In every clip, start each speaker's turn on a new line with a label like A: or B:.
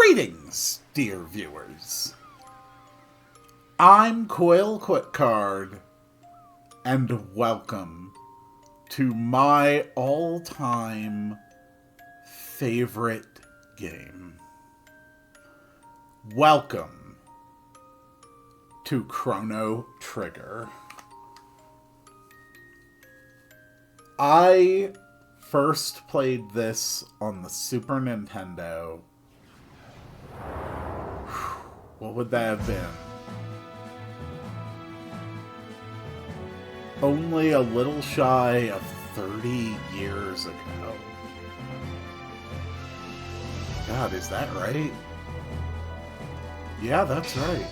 A: Greetings, dear viewers. I'm Coil Quickcard, and welcome to my all-time favorite game. Welcome to Chrono Trigger. I first played this on the Super Nintendo. What would that have been? Only a little shy of 30 years ago. God, is that right? Yeah, that's right.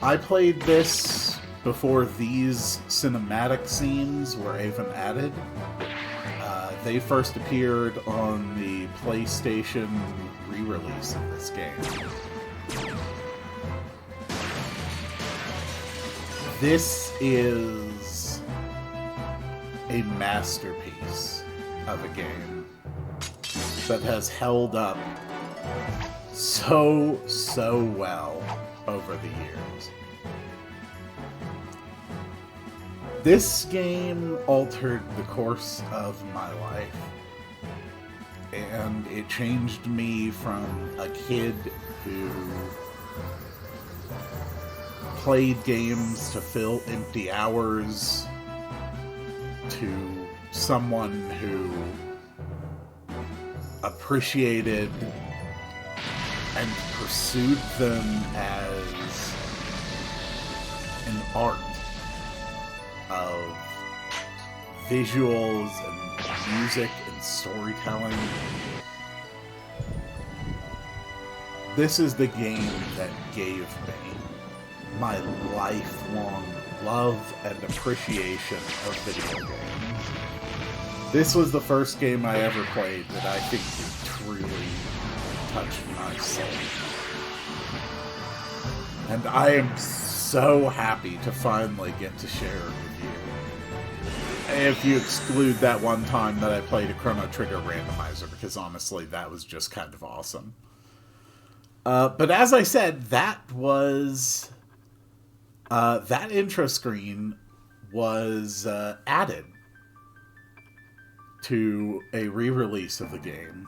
A: I played this before these cinematic scenes were even added. They first appeared on the PlayStation re-release of this game. This is a masterpiece of a game that has held up so well over the years. This game altered the course of my life, and it changed me from a kid who played games to fill empty hours to someone who appreciated and pursued them as an art of visuals and music and storytelling. This is the game that gave me my lifelong love and appreciation of video games. This was the first game I ever played that I think truly touched my soul. And I am so happy to finally get to share it with you. If you exclude that one time that I played a Chrono Trigger randomizer, because honestly, that was just kind of awesome. But as I said, that was... that intro screen was added to a re-release of the game.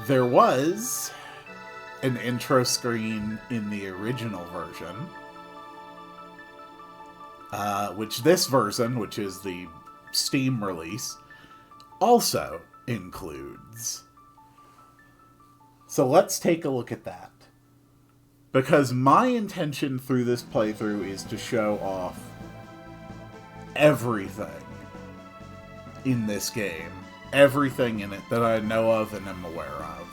A: There was an intro screen in the original version, which this version, which is the Steam release, also includes. So let's take a look at that. Because my intention through this playthrough is to show off everything in this game. Everything in it that I know of and am aware of.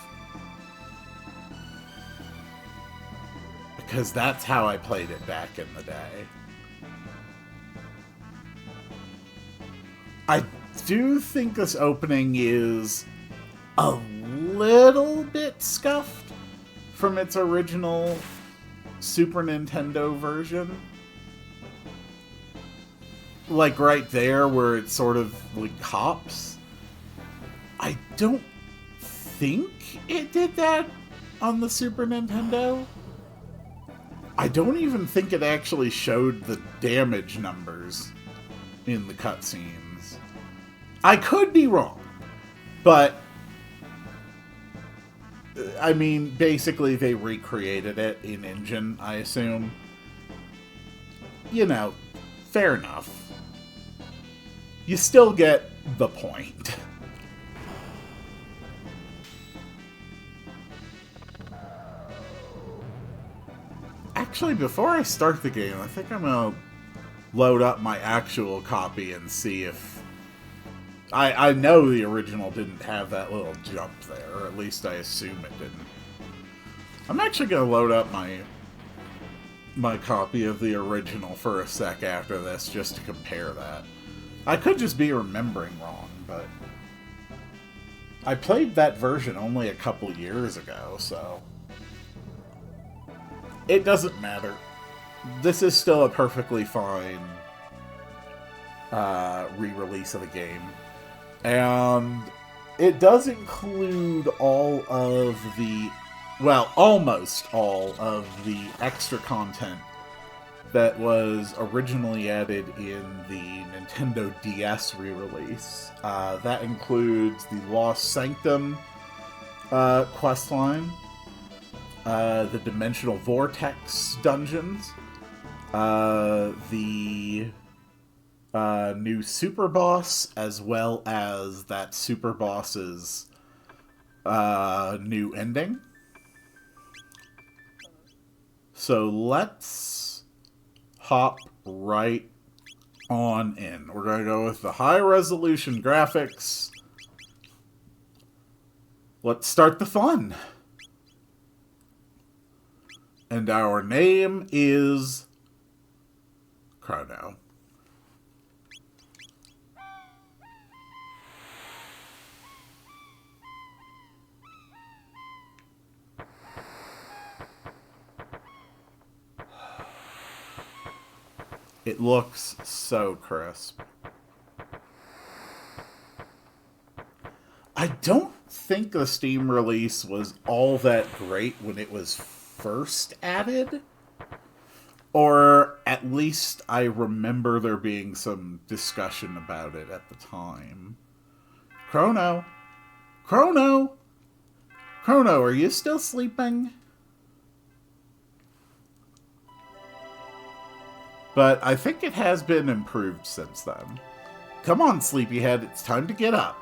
A: Because that's how I played it back in the day. I do think this opening is a little bit scuffed from its original Super Nintendo version. Like right there where it sort of like hops. I don't think it did that on the Super Nintendo. I don't even think it actually showed the damage numbers in the cutscenes. I could be wrong, but I mean, basically they recreated it in engine, I assume. You know, fair enough. You still get the point. Actually, before I start the game, I think I'm gonna load up my actual copy and see if... I know the original didn't have that little jump there, or at least I assume it didn't. I'm actually gonna load up my copy of the original for a sec after this, just to compare that. I could just be remembering wrong, but... I played that version only a couple years ago, so... It doesn't matter. This is still a perfectly fine re-release of the game. And it does include all of the, well, almost all of the extra content that was originally added in the Nintendo DS re-release. That includes the Lost Sanctum questline, the Dimensional Vortex dungeons, the new Super Boss, as well as that Super Boss's new ending. So let's hop right on in. We're going to go with the high resolution graphics. Let's start the fun. And our name is Chrono. It looks so crisp. I don't think the Steam release was all that great when it was first added. Or at least I remember there being some discussion about it at the time. Chrono! Chrono! Chrono, are you still sleeping? But I think it has been improved since then. Come on, sleepyhead, it's time to get up.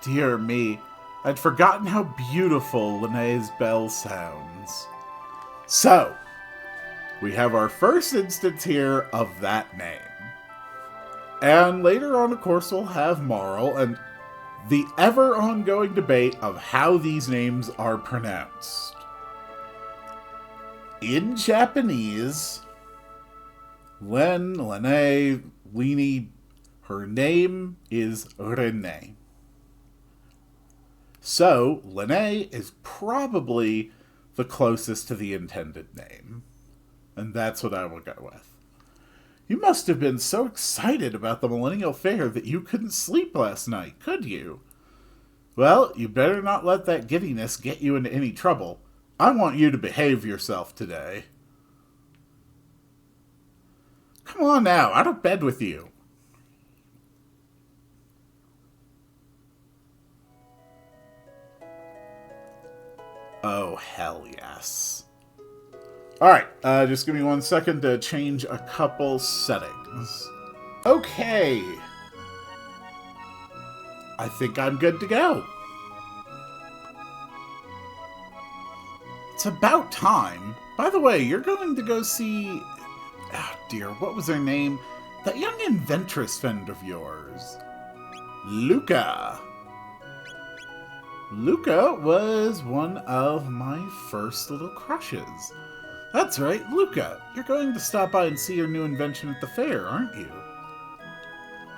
A: Dear me, I'd forgotten how beautiful Linnea's bell sounds. So, we have our first instance here of that name. And later on, of course, we'll have Marl and the ever-ongoing debate of how these names are pronounced. In Japanese, Linnea, her name is Renee. So, Linnea is probably the closest to the intended name. And that's what I will go with. You must have been so excited about the Millennial Fair that you couldn't sleep last night, could you? Well, you better not let that giddiness get you into any trouble. I want you to behave yourself today. Come on now, out of bed with you. Oh, hell yes. Alright, just give me 1 second to change a couple settings. Okay. I think I'm good to go. It's about time. By the way, you're going to go see... Oh dear, what was her name? That young inventress friend of yours. Luca. Luca was one of my first little crushes. That's right, Luca. You're going to stop by and see your new invention at the fair, aren't you?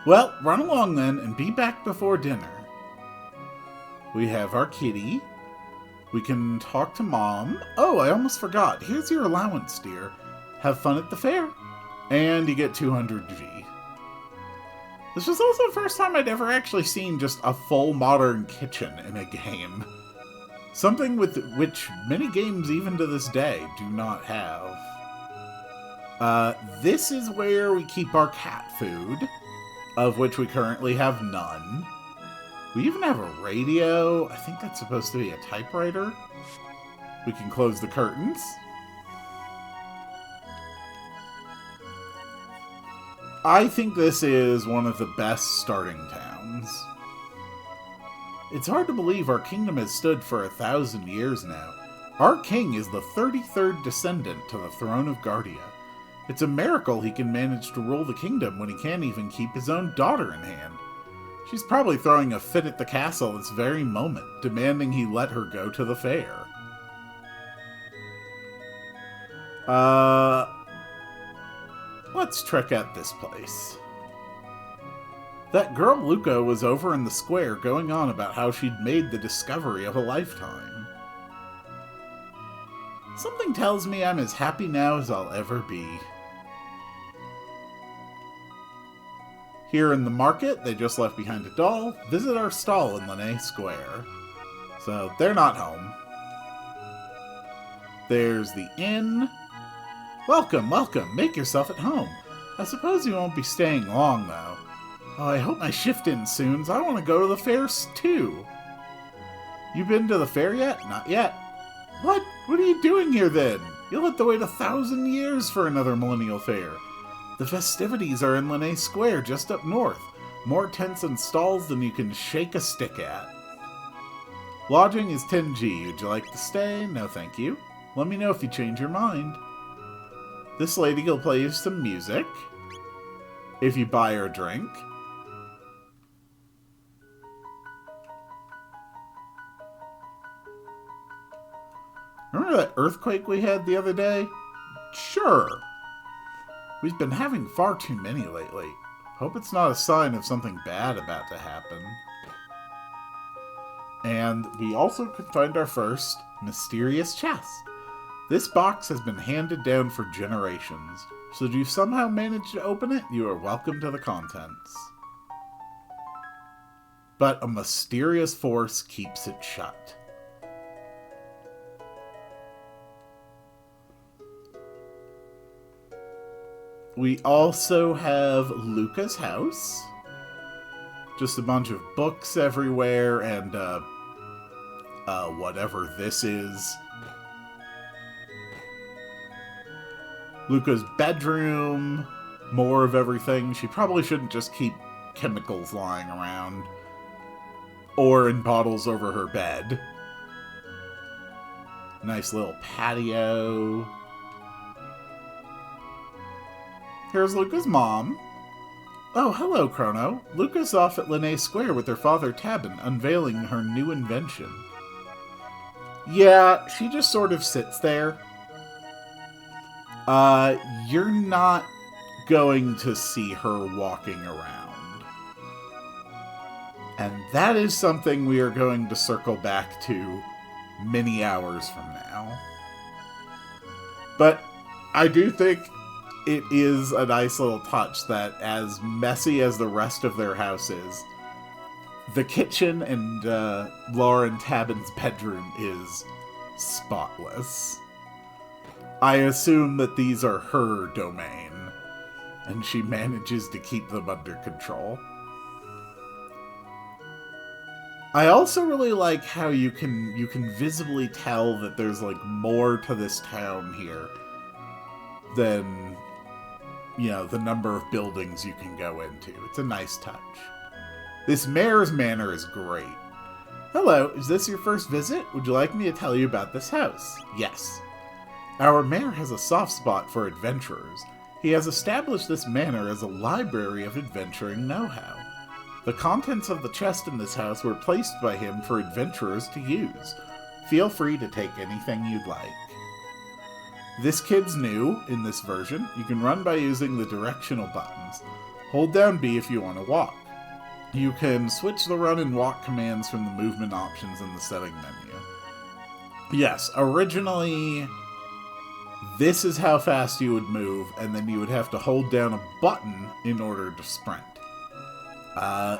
A: Well, run along then and be back before dinner. We have our kitty. We can talk to Mom. Oh, I almost forgot. Here's your allowance, dear. Have fun at the fair. And you get 200 G. This was also the first time I'd ever actually seen just a full modern kitchen in a game. Something with which many games, even to this day, do not have. This is where we keep our cat food, of which we currently have none. We even have a radio. I think that's supposed to be a typewriter. We can close the curtains. I think this is one of the best starting towns. It's hard to believe our kingdom has stood for 1,000 years now. Our king is the 33rd descendant to the throne of Guardia. It's a miracle he can manage to rule the kingdom when he can't even keep his own daughter in hand. She's probably throwing a fit at the castle this very moment, demanding he let her go to the fair. Let's check out this place. That girl Luca was over in the square going on about how she'd made the discovery of a lifetime. Something tells me I'm as happy now as I'll ever be. Here in the market, they just left behind a doll. Visit our stall in Linné Square. So, they're not home. There's the inn. Welcome, welcome. Make yourself at home. I suppose you won't be staying long, though. Oh, I hope my shift ends soon, so I want to go to the fair, too. You been to the fair yet? Not yet. What? What are you doing here, then? You'll have to wait 1,000 years for another millennial fair. The festivities are in Linné Square, just up north. More tents and stalls than you can shake a stick at. Lodging is 10G. Would you like to stay? No, thank you. Let me know if you change your mind. This lady will play you some music if you buy her a drink. Remember that earthquake we had the other day? Sure. We've been having far too many lately. Hope it's not a sign of something bad about to happen. And we also could find our first mysterious chest. This box has been handed down for generations, so if you somehow manage to open it, you are welcome to the contents. But a mysterious force keeps it shut. We also have Luca's house. Just a bunch of books everywhere and, whatever this is. Luca's bedroom. More of everything. She probably shouldn't just keep chemicals lying around. Or in bottles over her bed. Nice little patio. Here's Luca's mom. Oh, hello, Chrono. Luca's off at Linné Square with her father Tabin, unveiling her new invention. Yeah, she just sort of sits there. You're not going to see her walking around. And that is something we are going to circle back to many hours from now. But I do think it is a nice little touch that, as messy as the rest of their house is, the kitchen and Lauren Tabin's bedroom is spotless. I assume that these are her domain, and she manages to keep them under control. I also really like how you can visibly tell that there's like more to this town here than, you know, the number of buildings you can go into. It's a nice touch. This mayor's manor is great. Hello, is this your first visit? Would you like me to tell you about this house? Yes. Our mayor has a soft spot for adventurers. He has established this manor as a library of adventuring know-how. The contents of the chest in this house were placed by him for adventurers to use. Feel free to take anything you'd like. This kid's new in this version. You can run by using the directional buttons. Hold down B if you want to walk. You can switch the run and walk commands from the movement options in the setting menu. Yes, originally this is how fast you would move, and then you would have to hold down a button in order to sprint.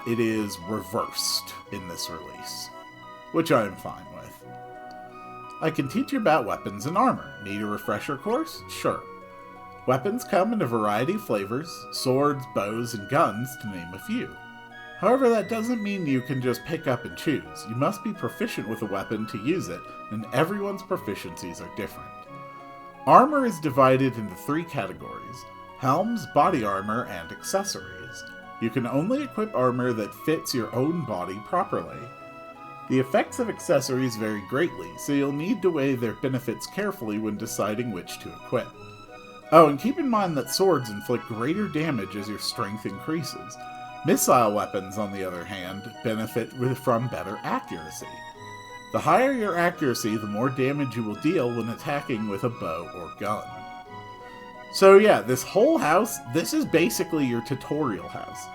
A: It is reversed in this release, which I am fine with. I can teach you about weapons and armor. Need a refresher course? Sure. Weapons come in a variety of flavors, swords, bows, and guns, to name a few. However, that doesn't mean you can just pick up and choose. You must be proficient with a weapon to use it, and everyone's proficiencies are different. Armor is divided into 3 categories: helms, body armor, and accessories. You can only equip armor that fits your own body properly. The effects of accessories vary greatly, so you'll need to weigh their benefits carefully when deciding which to equip. Oh, and keep in mind that swords inflict greater damage as your strength increases. Missile weapons, on the other hand, benefit from better accuracy. The higher your accuracy, the more damage you will deal when attacking with a bow or gun. So yeah, this whole house, this is basically your tutorial house,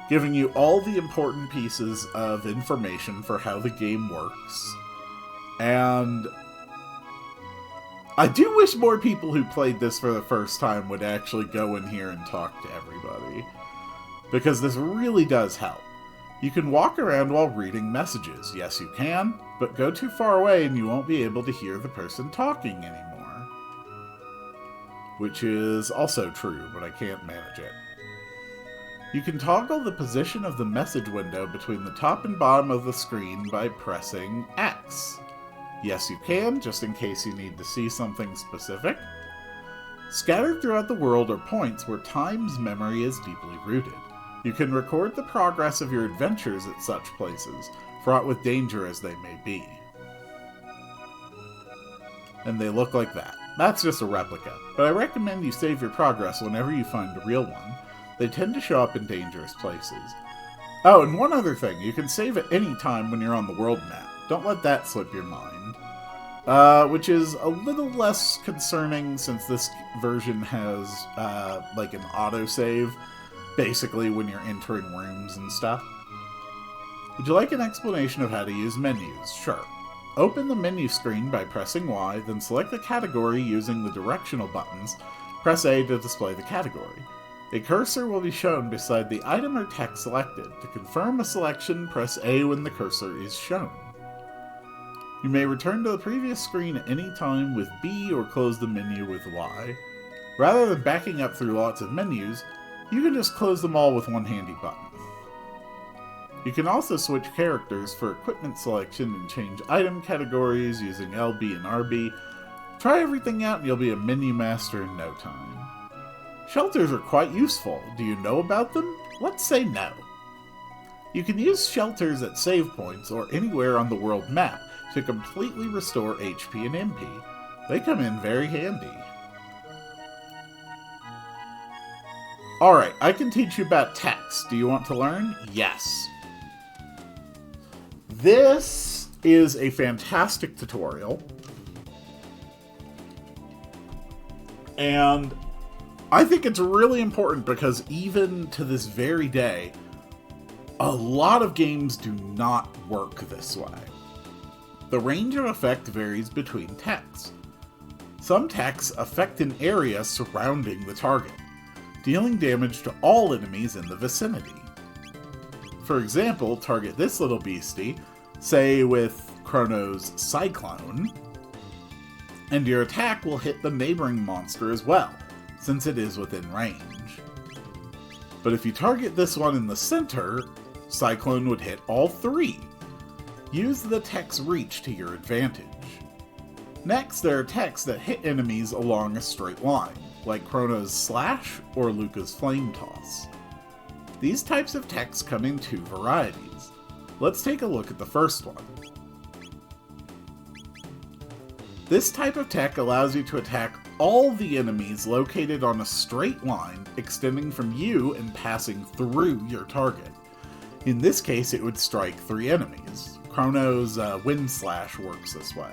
A: giving you all the important pieces of information for how the game works. And I do wish more people who played this for the first time would actually go in here and talk to everybody. because this really does help. You can walk around while reading messages. Yes, you can, but go too far away and you won't be able to hear the person talking anymore. Which is also true, but I can't manage it. You can toggle the position of the message window between the top and bottom of the screen by pressing X. Yes, you can, just in case you need to see something specific. Scattered throughout the world are points where time's memory is deeply rooted. You can record the progress of your adventures at such places, fraught with danger as they may be. And they look like that. That's just a replica, but I recommend you save your progress whenever you find a real one. They tend to show up in dangerous places. Oh, and one other thing, you can save at any time when you're on the world map. Don't let that slip your mind. Which is a little less concerning since this version has, like an autosave, basically when you're entering rooms and stuff. Would you like an explanation of how to use menus? Sure. Open the menu screen by pressing Y, then select the category using the directional buttons. Press A to display the category. A cursor will be shown beside the item or text selected. To confirm a selection, press A when the cursor is shown. You may return to the previous screen at any time with B or close the menu with Y. Rather than backing up through lots of menus, you can just close them all with one handy button. You can also switch characters for equipment selection and change item categories using LB and RB. Try everything out and you'll be a menu master in no time. Shelters are quite useful. Do you know about them? Let's say no. You can use shelters at save points or anywhere on the world map to completely restore HP and MP. They come in very handy. Alright, I can teach you about text. Do you want to learn? Yes. This is a fantastic tutorial. And I think it's really important because even to this very day, a lot of games do not work this way. The range of effect varies between texts. Some texts affect an area surrounding the target, dealing damage to all enemies in the vicinity. For example, target this little beastie, say with Chrono's Cyclone, and your attack will hit the neighboring monster as well, since it is within range. But if you target this one in the center, Cyclone would hit all three. Use the tech's reach to your advantage. Next, there are techs that hit enemies along a straight line, like Chrono's Slash or Luca's Flame Toss. These types of techs come in two varieties. Let's take a look at the first one. This type of tech allows you to attack all the enemies located on a straight line extending from you and passing through your target. In this case, it would strike 3 enemies. Chrono's Wind Slash works this way.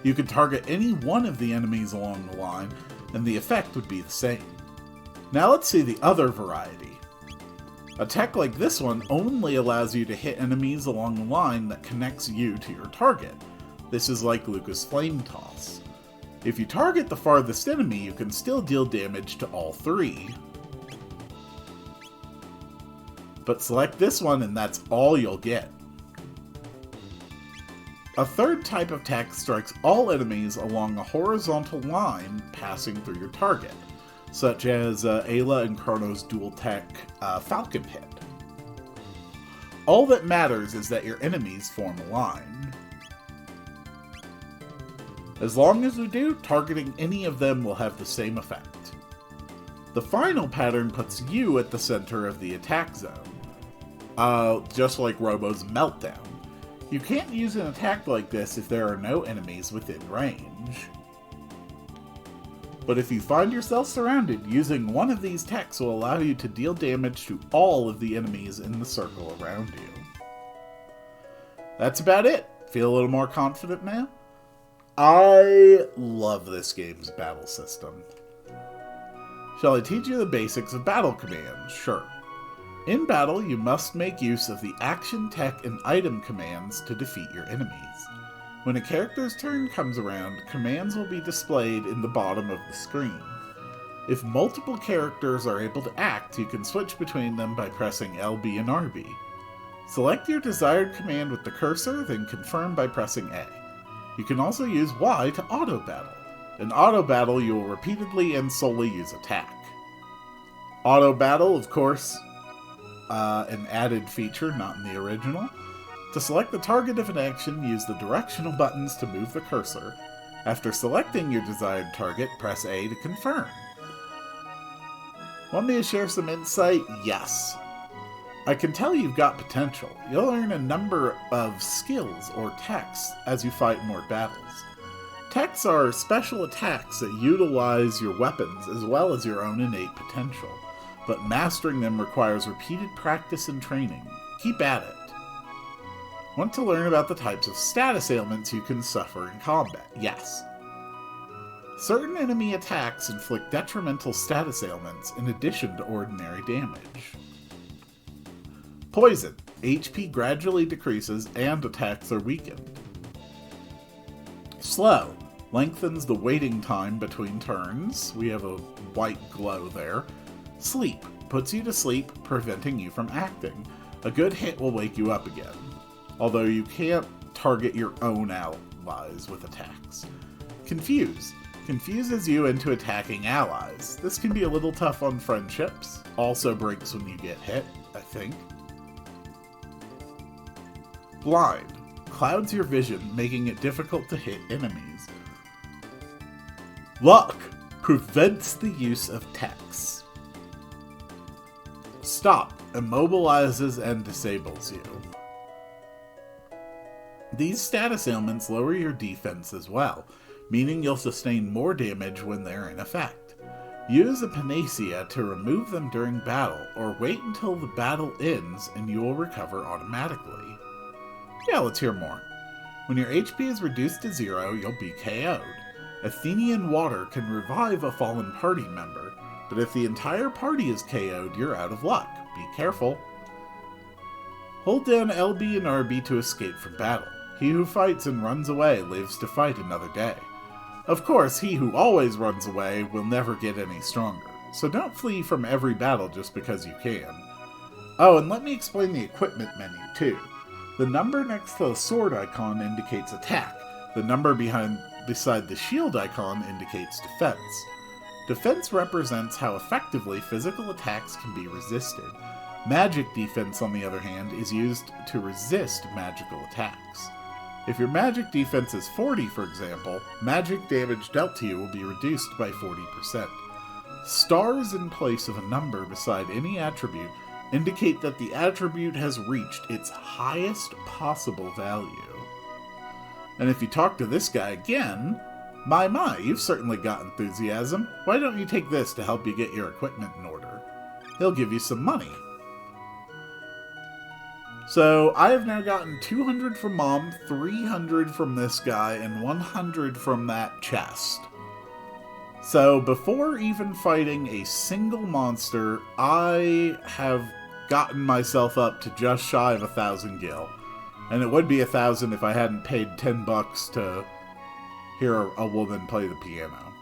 A: You could target any one of the enemies along the line, and the effect would be the same. Now let's see the other variety. A tech like this one only allows you to hit enemies along the line that connects you to your target. This is like Luca's Flame Toss. If you target the farthest enemy, you can still deal damage to all 3. But select this one and that's all you'll get. A third type of tech strikes all enemies along a horizontal line passing through your target, such as Ayla and Chrono's dual tech Falcon Hit. All that matters is that your enemies form a line. As long as you do, targeting any of them will have the same effect. The final pattern puts you at the center of the attack zone, just like Robo's Meltdown. You can't use an attack like this if there are no enemies within range. But if you find yourself surrounded, using one of these techs will allow you to deal damage to all of the enemies in the circle around you. That's about it. Feel a little more confident now? I love this game's battle system. Shall I teach you the basics of battle commands? Sure. In battle, you must make use of the action, tech, and item commands to defeat your enemies. When a character's turn comes around, commands will be displayed in the bottom of the screen. If multiple characters are able to act, you can switch between them by pressing LB and RB. Select your desired command with the cursor, then confirm by pressing A. You can also use Y to auto-battle. In auto-battle, you will repeatedly and solely use attack. Auto-battle, of course, an added feature, not in the original. To select the target of an action, use the directional buttons to move the cursor. After selecting your desired target, press A to confirm. Want me to share some insight? Yes. I can tell you've got potential. You'll earn a number of skills or techs as you fight more battles. Techs are special attacks that utilize your weapons as well as your own innate potential, but mastering them requires repeated practice and training. Keep at it. Want to learn about the types of status ailments you can suffer in combat? Yes. Certain enemy attacks inflict detrimental status ailments in addition to ordinary damage. Poison. HP gradually decreases and attacks are weakened. Slow. Lengthens the waiting time between turns. We have a white glow there. Sleep. Puts you to sleep, preventing you from acting. A good hit will wake you up again, although you can't target your own allies with attacks. Confuse. Confuses you into attacking allies. This can be a little tough on friendships. Also breaks when you get hit, I think. Blind. Clouds your vision, making it difficult to hit enemies. Luck. Prevents the use of techs. Stop. Immobilizes and disables you. These status ailments lower your defense as well, meaning you'll sustain more damage when they're in effect. Use a panacea to remove them during battle, or wait until the battle ends and you will recover automatically. Yeah, let's hear more. When your HP is reduced to 0, you'll be KO'd. Athenian water can revive a fallen party member, but if the entire party is KO'd, you're out of luck. Be careful. Hold down LB and RB to escape from battle. He who fights and runs away lives to fight another day. Of course, he who always runs away will never get any stronger, so don't flee from every battle just because you can. Oh, and let me explain the equipment menu too. The number next to the sword icon indicates attack. The number beside the shield icon indicates defense. Defense represents how effectively physical attacks can be resisted. Magic defense, on the other hand, is used to resist magical attacks. If your magic defense is 40, for example, magic damage dealt to you will be reduced by 40%. Stars in place of a number beside any attribute indicate that the attribute has reached its highest possible value. And if you talk to this guy again, my, you've certainly got enthusiasm. Why don't you take this to help you get your equipment in order? He'll give you some money. So, I have now gotten 200 from Mom, 300 from this guy, and 100 from that chest. So, before even fighting a single monster, I have gotten myself up to just shy of 1,000 gil. And it would be 1,000 if I hadn't paid $10 to hear a woman play the piano.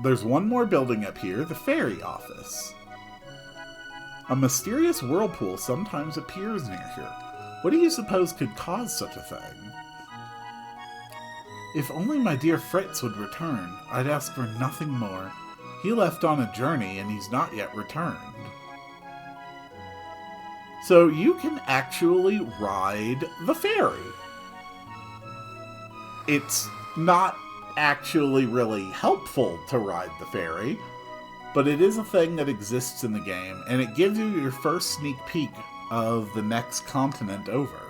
A: There's one more building up here, the ferry office. A mysterious whirlpool sometimes appears near here. What do you suppose could cause such a thing? If only my dear Fritz would return, I'd ask for nothing more. He left on a journey and he's not yet returned. So you can actually ride the ferry. It's not actually really helpful to ride the ferry, but it is a thing that exists in the game, and it gives you your first sneak peek of the next continent over.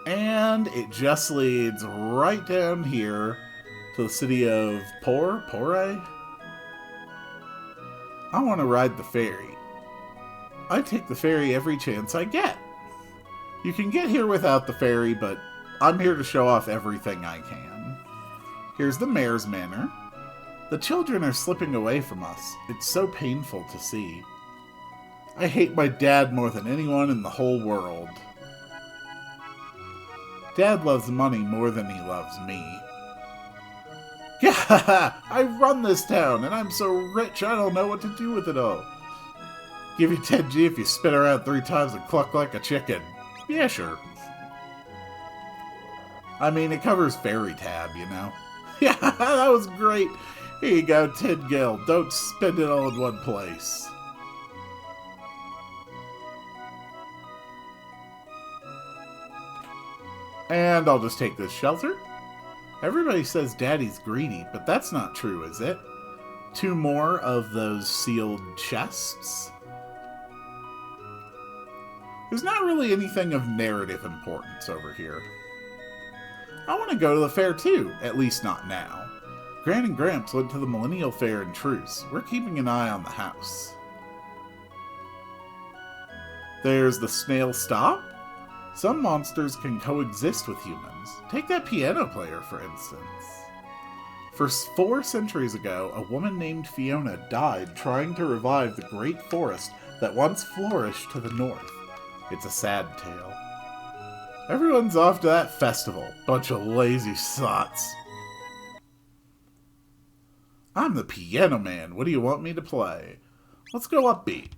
A: And it just leads right down here to the city of Pore? I want to ride the ferry. I take the ferry every chance I get. You can get here without the ferry, but I'm here to show off everything I can. Here's the mayor's manor. The children are slipping away from us. It's so painful to see. I hate my dad more than anyone in the whole world. Dad loves money more than he loves me. Yeah, I run this town, and I'm so rich I don't know what to do with it all. Give you 10G if you spin around 3 times and cluck like a chicken. Yeah, sure. I mean, it covers Fairy Tab, you know? Yeah, that was great. Here you go, 10 gil. Don't spend it all in one place. And I'll just take this shelter. Everybody says Daddy's greedy, but that's not true, is it? 2 more of those sealed chests. There's not really anything of narrative importance over here. I want to go to the fair too, at least not now. Gran and Gramps went to the Millennial Fair in truce. We're keeping an eye on the house. There's the snail stop. Some monsters can coexist with humans. Take that piano player, for instance. 4 centuries ago, a woman named Fiona died trying to revive the great forest that once flourished to the north. It's a sad tale. Everyone's off to that festival. Bunch of lazy sots. I'm the piano man. What do you want me to play? Let's go upbeat.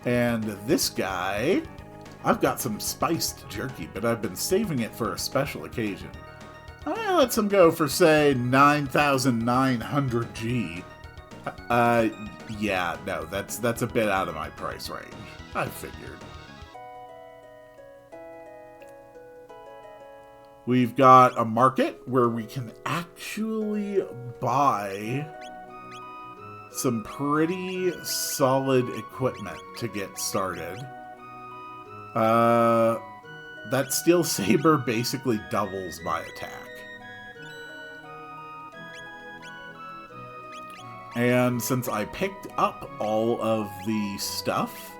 A: And this guy, I've got some spiced jerky, but I've been saving it for a special occasion. Let's him go for, say, 9,900G. Yeah, no, that's a bit out of my price range. I figured. We've got a market where we can actually buy some pretty solid equipment to get started. That steel saber basically doubles my attack. And since I picked up all of the stuff,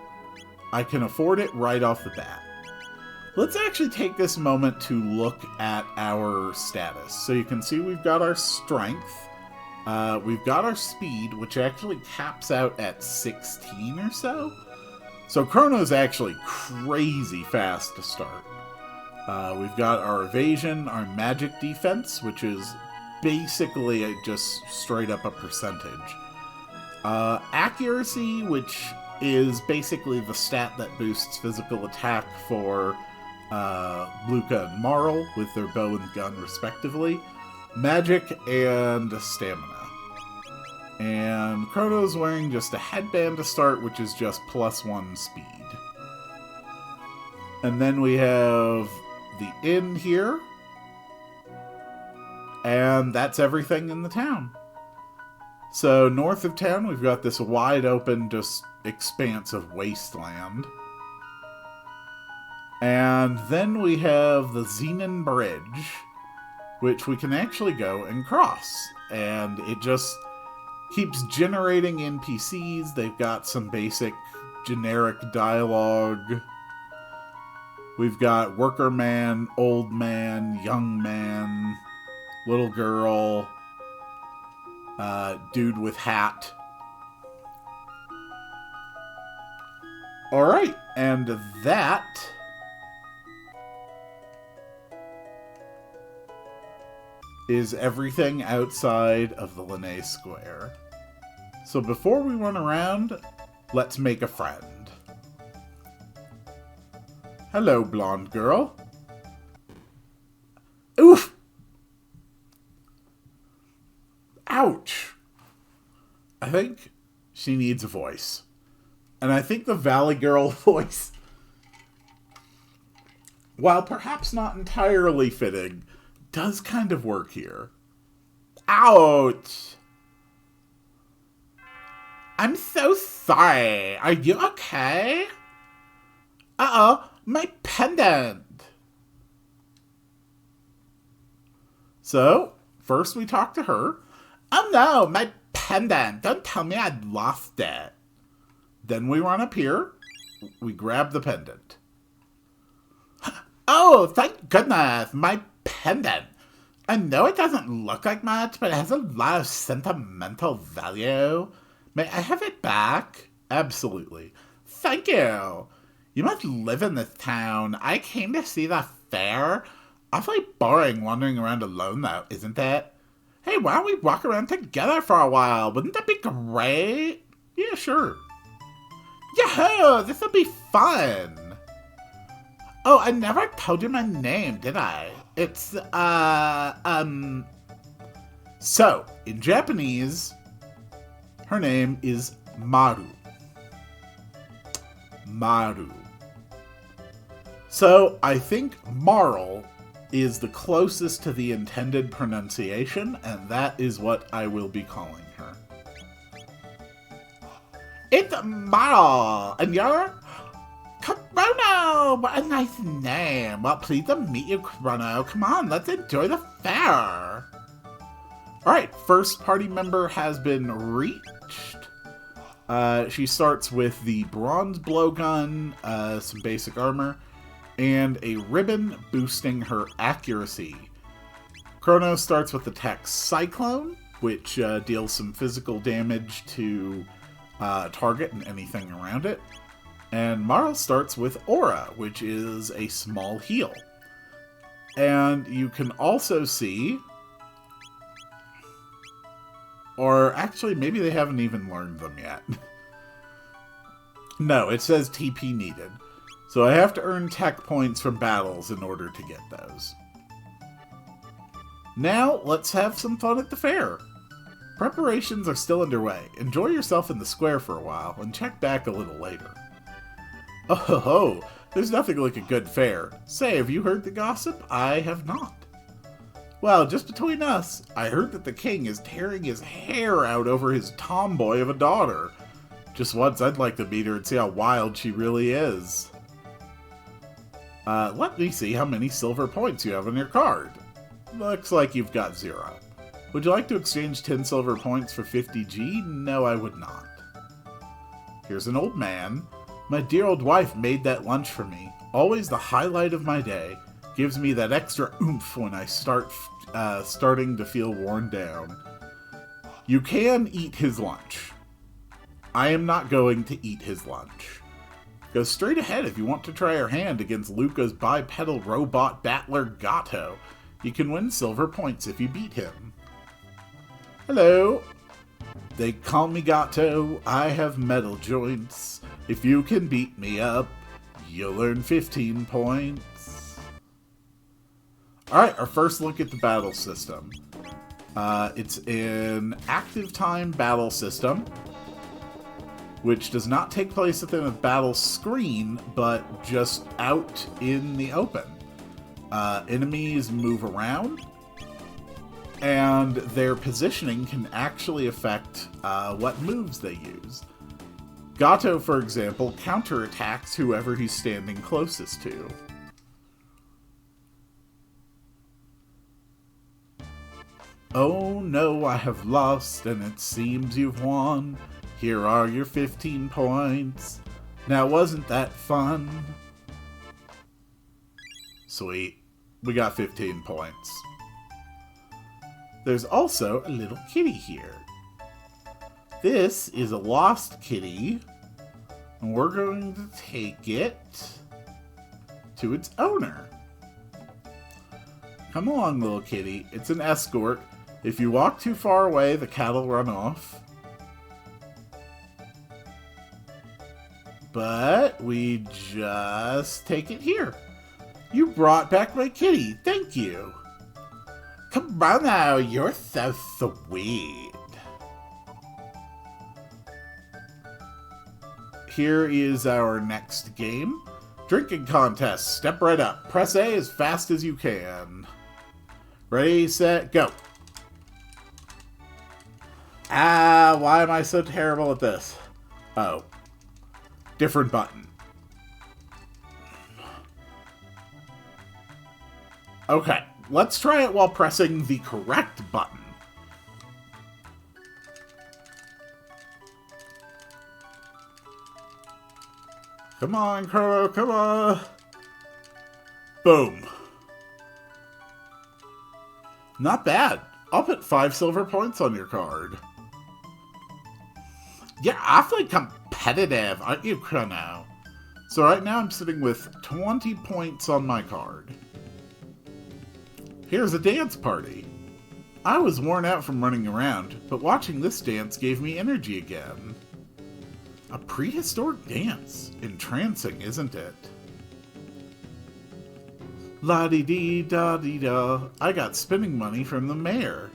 A: I can afford it right off the bat. Let's actually take this moment to look at our status. So you can see we've got our strength. We've got our speed, which actually caps out at 16 or so. So Chrono's actually crazy fast to start. We've got our evasion, our magic defense, which is basically just straight up a percentage. Accuracy, which is basically the stat that boosts physical attack for Luca and Marl with their bow and gun respectively. Magic and stamina. And Chrono's wearing just a headband to start, which is just +1 speed. And then we have the inn here. And that's everything in the town. So north of town, we've got this wide open just expanse of wasteland. And then we have the Xenon Bridge, which we can actually go and cross. And it just keeps generating NPCs. They've got some basic generic dialogue. We've got worker man, old man, young man, little girl, dude with hat. Alright, and that is everything outside of the Linné Square. So before we run around, let's make a friend. Hello, blonde girl. Oof! Ouch! I think she needs a voice. And I think the Valley Girl voice, while perhaps not entirely fitting, does kind of work here. Ouch! I'm so sorry. Are you okay? Uh-oh, my pendant! So, first we talk to her. Oh no, my pendant! Don't tell me I lost it. Then we run up here. We grab the pendant. Oh, thank goodness, my pendant. I know it doesn't look like much, but it has a lot of sentimental value. May I have it back? Absolutely. Thank you. You must live in this town. I came to see the fair. Awfully boring wandering around alone, though, isn't it? Hey, why don't we walk around together for a while? Wouldn't that be great? Yeah, sure. Yahoo! This will be fun! Oh, I never told you my name, did I? It's, So, in Japanese, her name is Maru. Maru. So, I think Marl is the closest to the intended pronunciation, and that is what I will be calling her. It's Marl, and you're Chrono! What a nice name. Well, pleased to meet you, Chrono. Come on, let's enjoy the fair. Alright, first party member has been reached. She starts with the bronze blowgun, some basic armor, and a ribbon boosting her accuracy. Chrono starts with the tech Cyclone, which deals some physical damage to target and anything around it. And Marl starts with Aura, which is a small heal. And you can also see... Or actually, maybe they haven't even learned them yet. No, it says TP needed. So I have to earn tech points from battles in order to get those. Now, let's have some fun at the fair. Preparations are still underway. Enjoy yourself in the square for a while, and check back a little later. Oh ho ho! There's nothing like a good fair. Say, have you heard the gossip? I have not. Well, just between us, I heard that the king is tearing his hair out over his tomboy of a daughter. Just once I'd like to meet her and see how wild she really is. Let me see how many silver points you have on your card. Looks like you've got 0. Would you like to exchange 10 silver points for 50G? No, I would not. Here's an old man. My dear old wife made that lunch for me. Always the highlight of my day. Gives me that extra oomph when I starting to feel worn down. You can eat his lunch. I am not going to eat his lunch. Go straight ahead if you want to try your hand against Luca's bipedal robot battler Gato. You can win silver points if you beat him. Hello. They call me Gato. I have metal joints. If you can beat me up, you'll earn 15 points. Alright, our first look at the battle system. It's an active time battle system, which does not take place within a battle screen, but just out in the open. Enemies move around, and their positioning can actually affect what moves they use. Gato, for example, counterattacks whoever he's standing closest to. Oh no, I have lost, and it seems you've won. Here are your 15 points. Now, wasn't that fun? Sweet. We got 15 points. There's also a little kitty here. This is a lost kitty, and we're going to take it to its owner. Come along, little kitty. It's an escort. If you walk too far away, the cat will run off. But we just take it here. You brought back my kitty. Thank you. Come on now, you're so sweet. Here is our next game. Drinking contest. Step right up. Press A as fast as you can. Ready, set, go. Ah, why am I so terrible at this? Oh. Different button. Okay, let's try it while pressing the correct button. Come on, Chrono, come on. Boom. Not bad. I'll put 5 silver points on your card. You're awfully competitive, aren't you, Chrono? So right now I'm sitting with 20 points on my card. Here's a dance party. I was worn out from running around, but watching this dance gave me energy again. A prehistoric dance. Entrancing, isn't it? La-dee-dee-da-dee-da. I got spinning money from the mayor.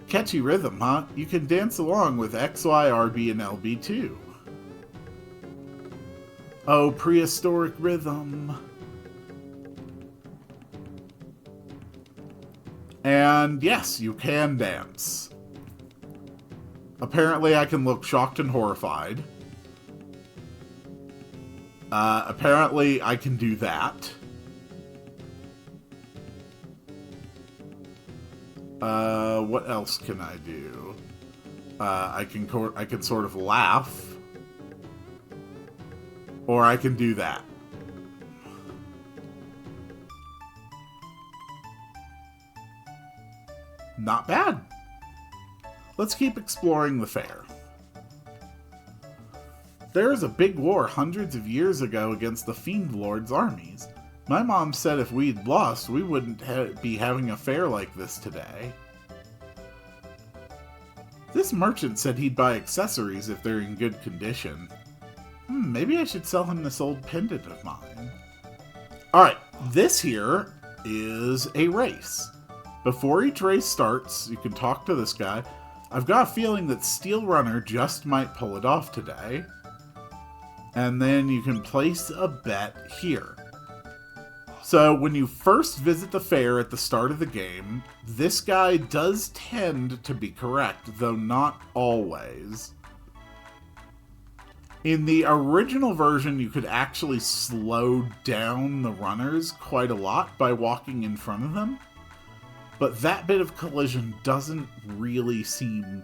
A: Catchy rhythm, huh? You can dance along with X, Y, RB, and LB too. Oh, prehistoric rhythm. And yes, you can dance. Apparently I can look shocked and horrified. Apparently I can do that. What else can I do? I can sort of laugh. Or I can do that. Not bad. Let's keep exploring the fair. There was a big war hundreds of years ago against the Fiend Lord's armies. My mom said if we'd lost, we wouldn't be having a fair like this today. This merchant said he'd buy accessories if they're in good condition. Maybe I should sell him this old pendant of mine. Alright, this here is a race. Before each race starts, you can talk to this guy. I've got a feeling that Steel Runner just might pull it off today. And then you can place a bet here. So when you first visit the fair at the start of the game, this guy does tend to be correct, though not always. In the original version, you could actually slow down the runners quite a lot by walking in front of them. But that bit of collision doesn't really seem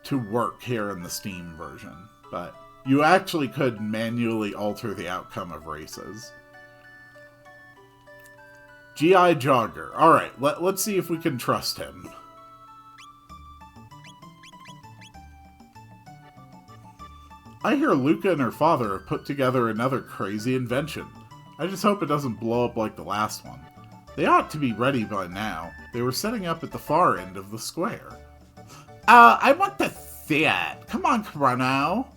A: to work here in the Steam version. But you actually could manually alter the outcome of races. G.I. Jogger. Alright, let's see if we can trust him. I hear Luca and her father have put together another crazy invention. I just hope it doesn't blow up like the last one. They ought to be ready by now. They were setting up at the far end of the square. I want to see it. Come on, Chrono.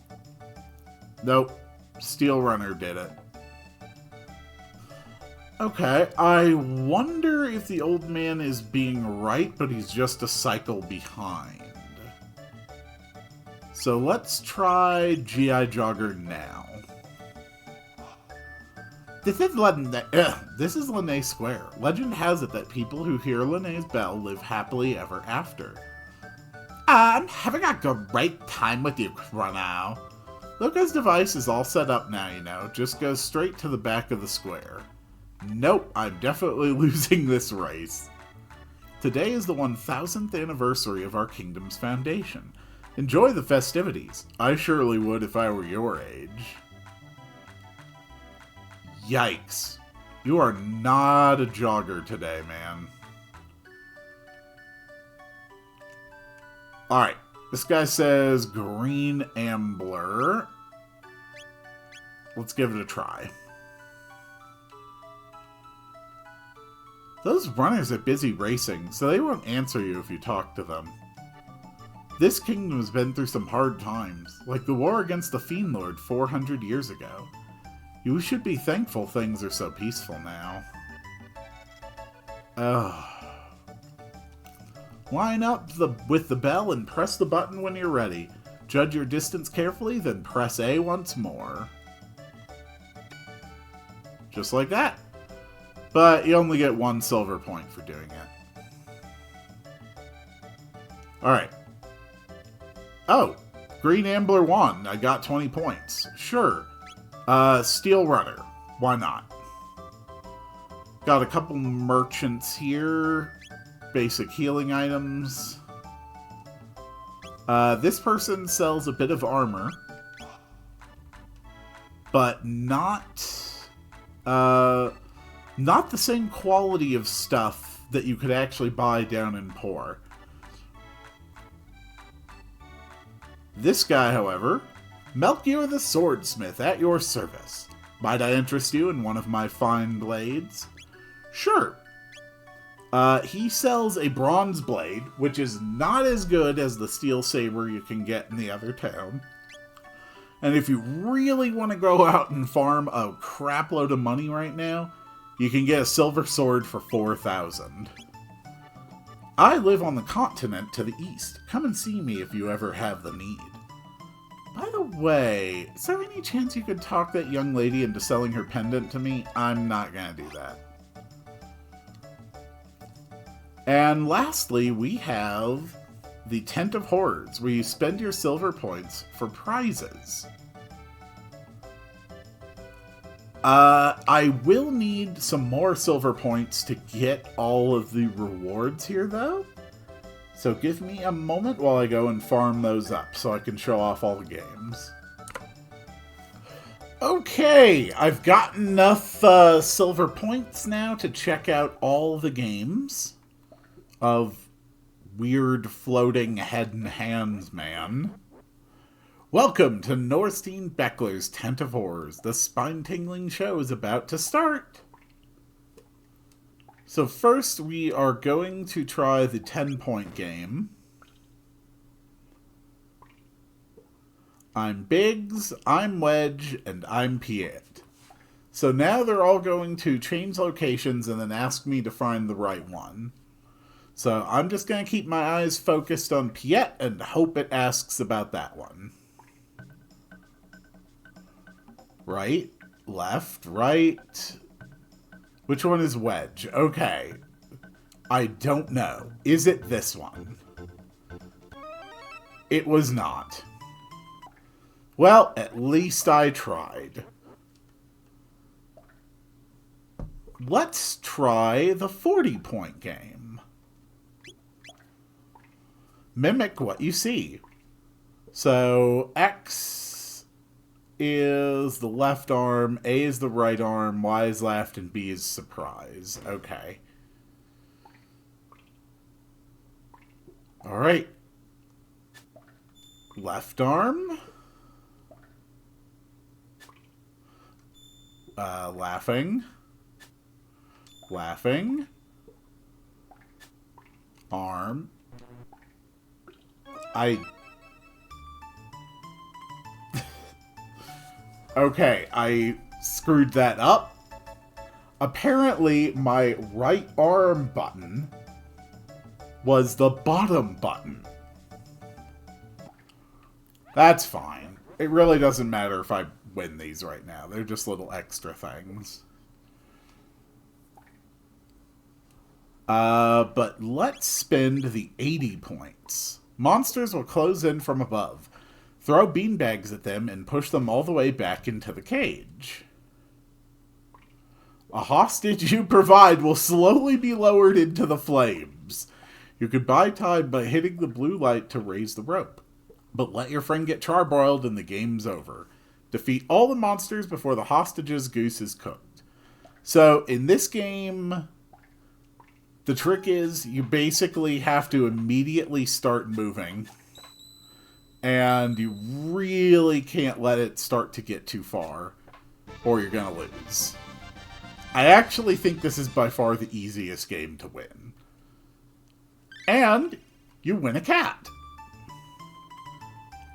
A: Nope. Steel Runner did it. Okay, I wonder if the old man is being right, but he's just a cycle behind. So let's try G.I. Jogger now. This is Lene Square. Legend has it that people who hear Lene's bell live happily ever after. I'm having a great time with you, Chrono. Luca's device is all set up now, you know. Just go straight to the back of the square. Nope, I'm definitely losing this race. Today is the 1000th anniversary of our kingdom's foundation. Enjoy the festivities. I surely would if I were your age. Yikes. You are not a jogger today, man. Alright, this guy says Green Ambler. Let's give it a try. Those runners are busy racing, so they won't answer you if you talk to them. This kingdom has been through some hard times, like the war against the Fiend Lord 400 years ago. You should be thankful things are so peaceful now. Line up with the bell and press the button when you're ready. Judge your distance carefully, then press A once more. Just like that. But you only get 1 silver point for doing it. Alright. Oh, Green Ambler won. I got 20 points. Sure. Steel Runner. Why not? Got a couple merchants here. Basic healing items. This person sells a bit of armor. But not the same quality of stuff that you could actually buy down in Poor. This guy, however, Melchior the Swordsmith at your service. Might I interest you in one of my fine blades? Sure. He sells a bronze blade, which is not as good as the steel saber you can get in the other town. And if you really want to go out and farm a crap load of money right now, you can get a silver sword for 4,000. I live on the continent to the east. Come and see me if you ever have the need. By the way, is there any chance you could talk that young lady into selling her pendant to me? I'm not gonna do that. And lastly, we have the Tent of Horrors, where you spend your silver points for prizes. I will need some more silver points to get all of the rewards here, though. So give me a moment while I go and farm those up so I can show off all the games. Okay, I've got enough silver points now to check out all the games of Weird Floating Head and Hands Man. Welcome to Norstein Beckler's Tent of Horrors. The spine-tingling show is about to start. So first we are going to try the 10-point game. I'm Biggs, I'm Wedge, and I'm Piet. So now they're all going to change locations and then ask me to find the right one. So I'm just going to keep my eyes focused on Piet and hope it asks about that one. Right, left, right. Which one is Wedge? Okay. I don't know. Is it this one? It was not. Well, at least I tried. Let's try the 40-point game. Mimic what you see. So, X is the left arm, A is the right arm, Y is left, and B is surprise. Okay. Alright. Left arm. Laughing. Laughing. Arm. Okay, I screwed that up. Apparently, my right arm button was the bottom button. That's fine. It really doesn't matter if I win these right now. They're just little extra things. But let's spend the 80 points. Monsters will close in from above. Throw beanbags at them and push them all the way back into the cage. A hostage you provide will slowly be lowered into the flames. You can buy time by hitting the blue light to raise the rope. But let your friend get charbroiled and the game's over. Defeat all the monsters before the hostage's goose is cooked. So, in this game, the trick is you basically have to immediately start moving. And you really can't let it start to get too far, or you're going to lose. I actually think this is by far the easiest game to win. And you win a cat.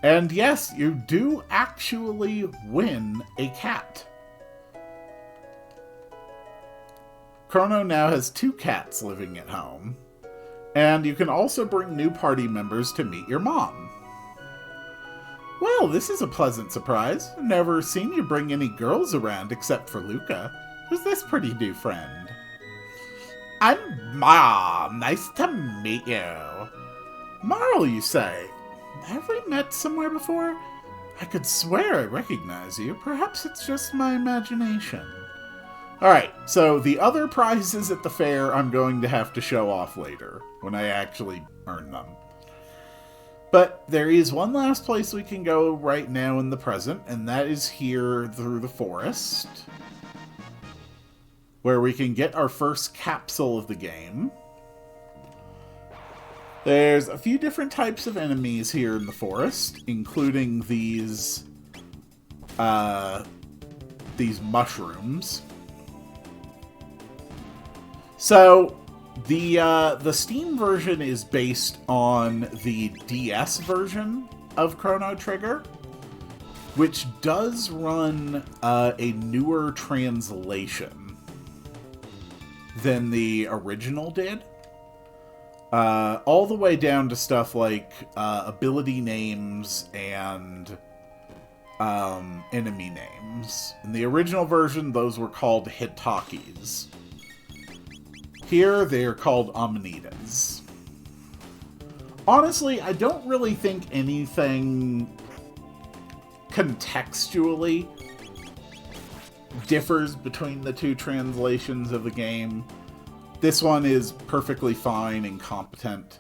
A: And yes, you do actually win a cat. Chrono now has 2 cats living at home. And you can also bring new party members to meet your mom. Well, this is a pleasant surprise. I've never seen you bring any girls around except for Luca. Who's this pretty new friend? I'm Mom. Nice to meet you. Marl, you say? Have we met somewhere before? I could swear I recognize you. Perhaps it's just my imagination. Alright, so the other prizes at the fair I'm going to have to show off later, when I actually earn them. But there is one last place we can go right now in the present, and that is here through the forest, where we can get our first capsule of the game. There's a few different types of enemies here in the forest, including these these mushrooms. So the Steam version is based on the DS version of Chrono Trigger, which does run a newer translation than the original did. All the way down to stuff like ability names and enemy names. In the original version, those were called Hitakis. Here, they are called Amanitas. Honestly, I don't really think anything contextually differs between the two translations of the game. This one is perfectly fine and competent.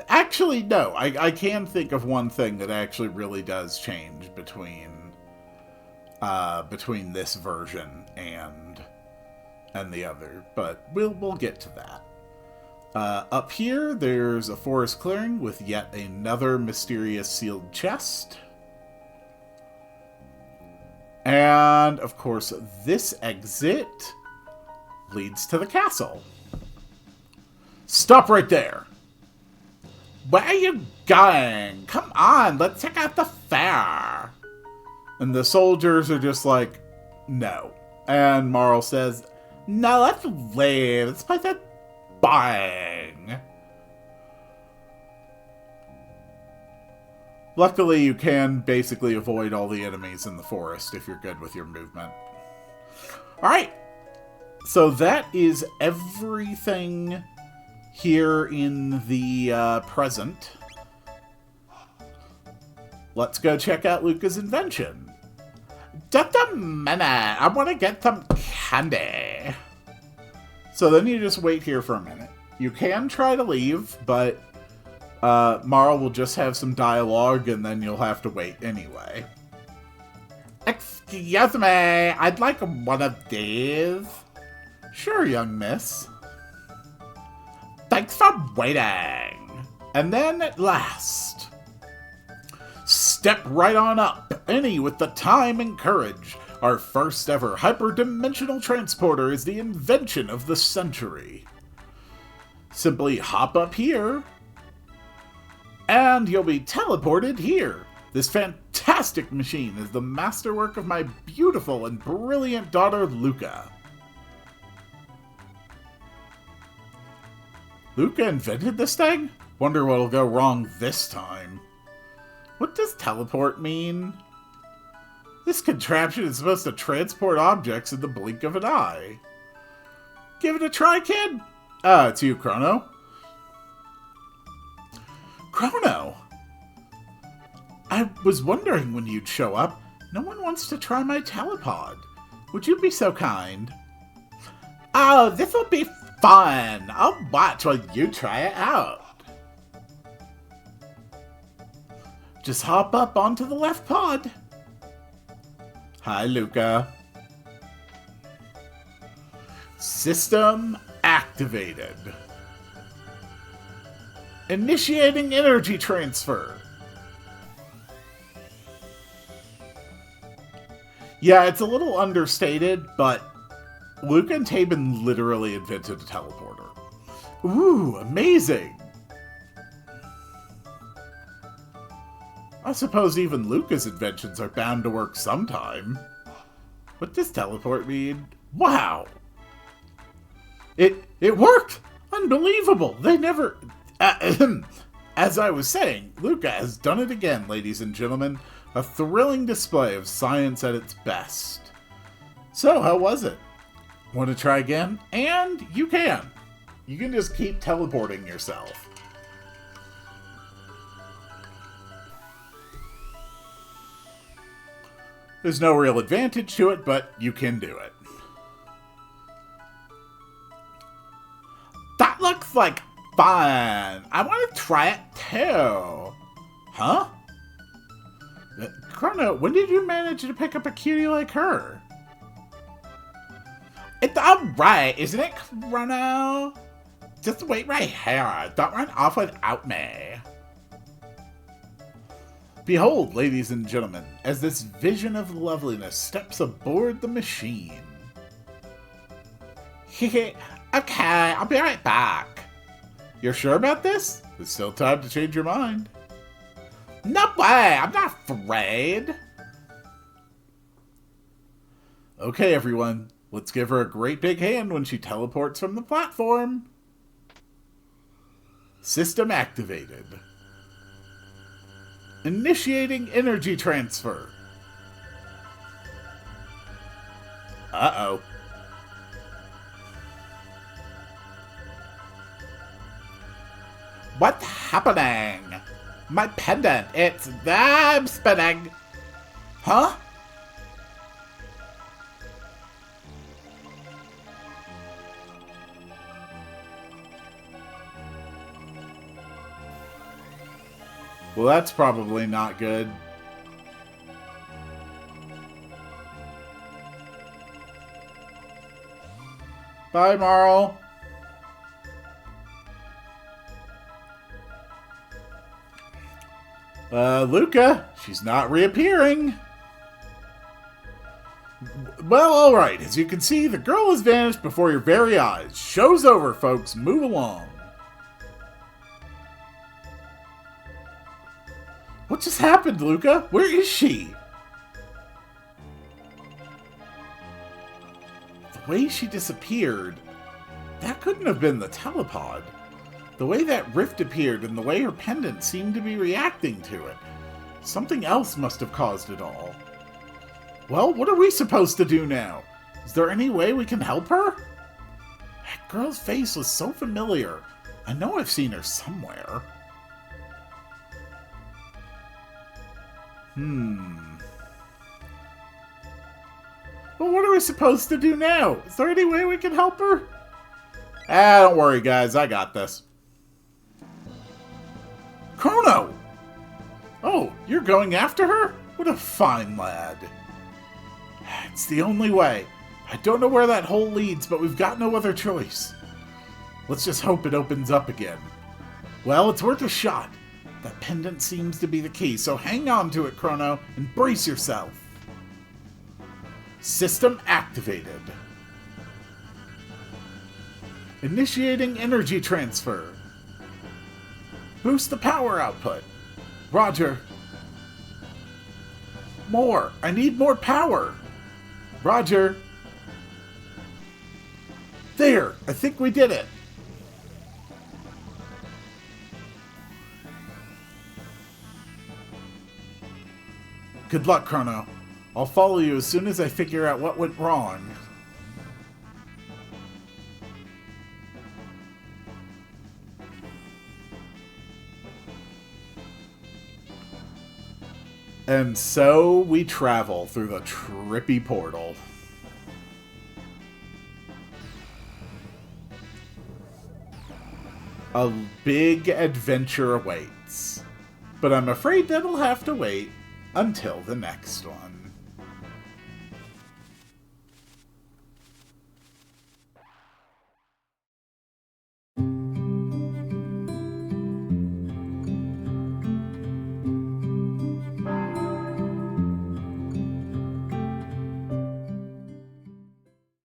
A: Actually, no. I can think of one thing that actually really does change between this version and the other, but we'll get to that. Up here, there's a forest clearing with yet another mysterious sealed chest. And, of course, this exit leads to the castle. Stop right there! Where are you going? Come on, let's check out the fair! And the soldiers are just like, no. And Marl says, no, let's leave. This place is boring. Luckily, you can basically avoid all the enemies in the forest if you're good with your movement. Alright. So that is everything here in the present. Let's go check out Luca's invention. Just a minute. I want to get some candy. So then you just wait here for a minute. You can try to leave, but Marl will just have some dialogue, and then you'll have to wait anyway. Excuse me, I'd like one of these. Sure, young miss. Thanks for waiting. And then at last, step right on up. Any with the time and courage. Our first ever hyperdimensional transporter is the invention of the century. Simply hop up here, and you'll be teleported here. This fantastic machine is the masterwork of my beautiful and brilliant daughter, Luca. Luca invented this thing? Wonder what'll go wrong this time. What does teleport mean? This contraption is supposed to transport objects in the blink of an eye. Give it a try, kid. It's you, Chrono. Chrono! I was wondering when you'd show up. No one wants to try my telepod. Would you be so kind? Oh, this'll be fun. I'll watch while you try it out. Just hop up onto the left pod. Hi, Luca. System activated. Initiating energy transfer. Yeah, it's a little understated, but Luca and Tabin literally invented a teleporter. Ooh, amazing! I suppose even Luca's inventions are bound to work sometime. What does teleport mean? Wow! It worked! Unbelievable! They never... As I was saying, Luca has done it again, ladies and gentlemen. A thrilling display of science at its best. So, how was it? Want to try again? And you can. You can just keep teleporting yourself. There's no real advantage to it, but you can do it. That looks like fun. I want to try it too. Huh? Chrono, when did you manage to pick up a cutie like her? It's alright, isn't it, Chrono? Just wait right here. Don't run off without me. Behold, ladies and gentlemen, as this vision of loveliness steps aboard the machine. Okay, I'll be right back. You're sure about this? There's still time to change your mind. No way, I'm not afraid. Okay, everyone, let's give her a great big hand when she teleports from the platform. System activated. Initiating energy transfer. Uh-oh. What's happening? My pendant, it's them spinning. Huh? Well, that's probably not good. Bye, Marl. Luca, she's not reappearing. Well, alright, as you can see, the girl has vanished before your very eyes. Show's over, folks. Move along. What just happened, Luca? Where is she? The way she disappeared, that couldn't have been the telepod. The way that rift appeared and the way her pendant seemed to be reacting to it. Something else must have caused it all. Well, what are we supposed to do now? Is there any way we can help her? That girl's face was so familiar. I know I've seen her somewhere. Well, what are we supposed to do now? Is there any way we can help her? Don't worry, guys. I got this. Chrono! Oh, you're going after her? What a fine lad. It's the only way. I don't know where that hole leads, but we've got no other choice. Let's just hope it opens up again. Well, it's worth a shot. That pendant seems to be the key, so hang on to it, Chrono, and brace yourself. System activated. Initiating energy transfer. Boost the power output. Roger. More. I need more power. Roger. There. I think we did it. Good luck, Chrono. I'll follow you as soon as I figure out what went wrong. And so we travel through the trippy portal. A big adventure awaits. But I'm afraid that'll have to wait until the next one.